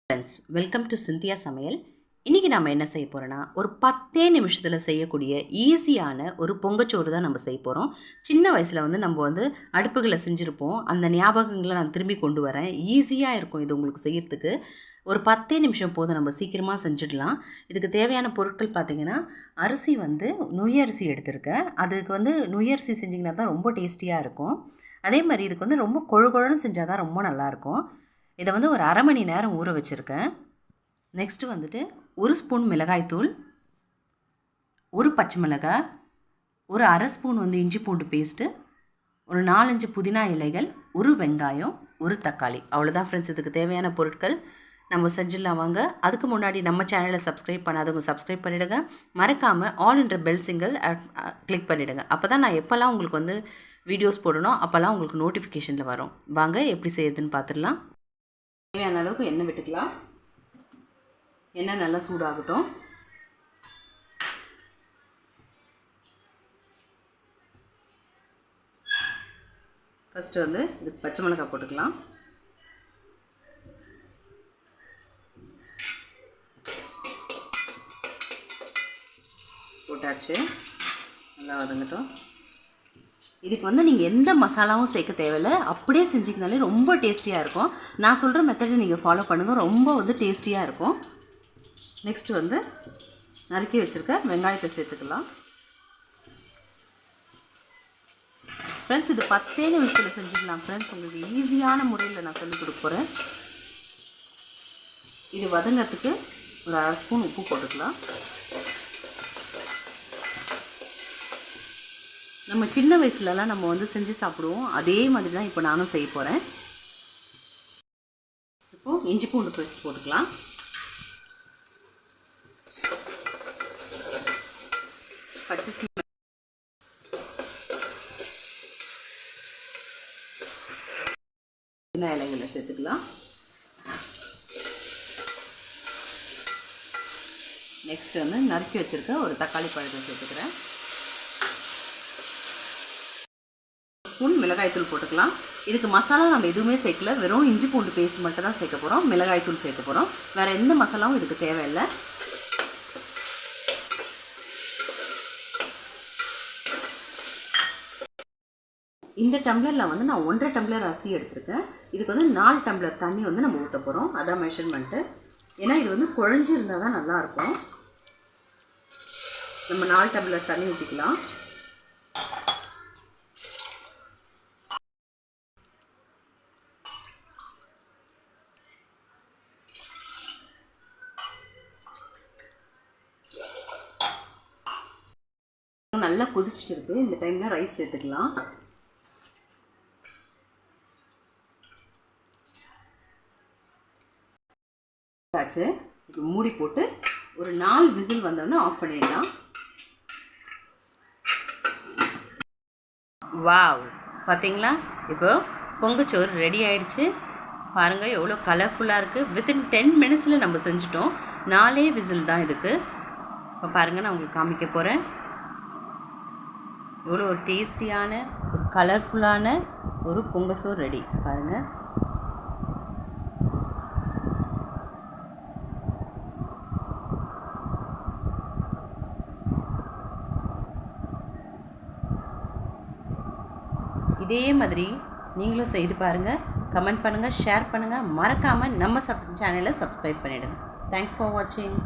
Friends, welcome to Scindia சமையல். இன்றைக்கி நம்ம என்ன செய்ய போகிறோன்னா, ஒரு 10 நிமிஷத்தில் செய்யக்கூடிய ஈஸியான ஒரு பொங்கச்சோறு தான் நம்ம செய்ய போகிறோம். சின்ன வயசில் நம்ம அடுப்புகளை செஞ்சுருப்போம். அந்த ஞாபகங்களை நான் திரும்பி கொண்டு வரேன். ஈஸியாக இருக்கும் இது உங்களுக்கு செய்யறதுக்கு. ஒரு 10 நிமிஷம் போதும், நம்ம சீக்கிரமாக செஞ்சிடலாம். இதுக்கு தேவையான பொருட்கள் பார்த்திங்கன்னா, அரிசி நொய் அரிசி எடுத்திருக்கேன். அதுக்கு நொய் அரிசி செஞ்சிங்கன்னா தான் ரொம்ப டேஸ்டியாக இருக்கும். அதே மாதிரி இதுக்கு ரொம்ப கொழு கொழுன்னு செஞ்சால் தான் ரொம்ப நல்லாயிருக்கும். இதை ஒரு அரை மணி நேரம் ஊற வச்சுருக்கேன். நெக்ஸ்ட்டு ஒரு ஸ்பூன் மிளகாய்த்தூள், ஒரு பச்சை மிளகாய், ஒரு அரை ஸ்பூன் இஞ்சி பூண்டு பேஸ்ட்டு, ஒரு 4-5 புதினா இலைகள், ஒரு வெங்காயம், ஒரு தக்காளி. அவ்வளோதான் ஃப்ரெண்ட்ஸ், இதுக்கு தேவையான பொருட்கள். நம்ம செஞ்சிடலாம் வாங்க. அதுக்கு முன்னாடி நம்ம சேனலை சப்ஸ்கிரைப் பண்ணாதவங்க சப்ஸ்கிரைப் பண்ணிவிடுங்க. மறக்காமல் ஆல் என்ற பெல் சிங்கிள் கிளிக் பண்ணிவிடுங்க. அப்போ தான் நான் எப்போல்லாம் உங்களுக்கு வீடியோஸ் போடணும் அப்போல்லாம் உங்களுக்கு நோட்டிஃபிகேஷனில் வரும். வாங்க எப்படி செய்யுதுன்னு பார்த்துடலாம். தேவையான அளவுக்கு எண்ணெய் விட்டுக்கலாம். எண்ணெய் நல்லா சூடாகட்டும். ஃபஸ்ட்டு இதுக்கு பச்சை மிளகாய் போட்டுக்கலாம். போட்டாச்சு, நல்லா வதங்கட்டும். இதுக்கு நீங்கள் எந்த மசாலாவும் சேர்க்க தேவையில்லை, அப்படியே செஞ்சிங்கனாலே ரொம்ப டேஸ்டியாக இருக்கும். நான் சொல்கிற மெத்தடை நீங்கள் ஃபாலோ பண்ணுங்கள், ரொம்ப டேஸ்டியாக இருக்கும். நெக்ஸ்ட்டு நறுக்கி வச்சுருக்க வெங்காயத்தை சேர்த்துக்கலாம். ஃப்ரெண்ட்ஸ், இது 10 நிமிஷத்தில் செஞ்சுக்கலாம் ஃப்ரெண்ட்ஸ். உங்களுக்கு ஈஸியான முறையில் நான் சொல்லிக் கொடுக்க போகிறேன். இது வதங்கிறதுக்கு ஒரு அரை ஸ்பூன் உப்பு போட்டுக்கலாம். நம்ம சின்ன வயசுலலாம் நம்ம செஞ்சு சாப்பிடுவோம். அதே மாதிரி தான் இப்போ நானும் செய்ய போகிறேன். இப்போது இஞ்சி பூண்டு பேஸ்ட் போட்டுக்கலாம். பச்சை சின்ன இலைகளை சேர்த்துக்கலாம். நெக்ஸ்ட் நறுக்கி வச்சுருக்க ஒரு தக்காளி பழத்தை சேர்த்துக்கிறேன். ஸ்பூன் மிளகாய்த்தூள் போட்டுக்கலாம். இதுக்கு மசாலா நம்ம எதுவுமே சேர்க்கல, வெறும் இஞ்சி பூண்டு பேஸ்ட் மட்டும் தான் சேர்க்க போகிறோம். மிளகாய்த்தூள் சேர்க்க போகிறோம். வேறு எந்த மசாலாவும் இதுக்கு தேவையில்லை. இந்த டம்ளரில் நான் 1.5 டம்ளர் அரிசி எடுத்துருக்கேன். இதுக்கு 4 டம்ளர் தண்ணி நம்ம ஊற்ற போகிறோம். அதான் மெஷர்மெண்ட்டு. ஏன்னா இது குழஞ்சி இருந்தால் தான் நல்லாயிருக்கும். நம்ம 4 டம்ளர் தண்ணி ஊற்றிக்கலாம். நல்லா கொதிச்சுட்டு இருக்குது. இந்த டைமில் ரைஸ் சேர்த்துக்கலாம். இப்போ மூடி போட்டு ஒரு 4 விசில் வந்தோடனே ஆஃப் பண்ணிடலாம். வாவ், பார்த்தீங்களா? இப்போ பொங்கச்சோறு ரெடி ஆகிடுச்சு. பாருங்கள் எவ்வளோ கலர்ஃபுல்லாக இருக்குது. வித்தின் 10 மினிட்ஸில் நம்ம செஞ்சுட்டோம். 4 விசில் தான் இதுக்கு. இப்போ பாருங்கள், நான் உங்களுக்கு காமிக்க போகிறேன். இவ்வளோ ஒரு டேஸ்டியான, ஒரு கலர்ஃபுல்லான ஒரு பொங்கச்சோறு ரெடி. பாருங்கள், இதே மாதிரி நீங்களும் செய்து பாருங்கள். கமெண்ட் பண்ணுங்கள், ஷேர் பண்ணுங்கள். மறக்காமல் நம்ம சேனலை சப்ஸ்கிரைப் பண்ணிவிடுங்க. தேங்க்ஸ் ஃபார் வாட்சிங்.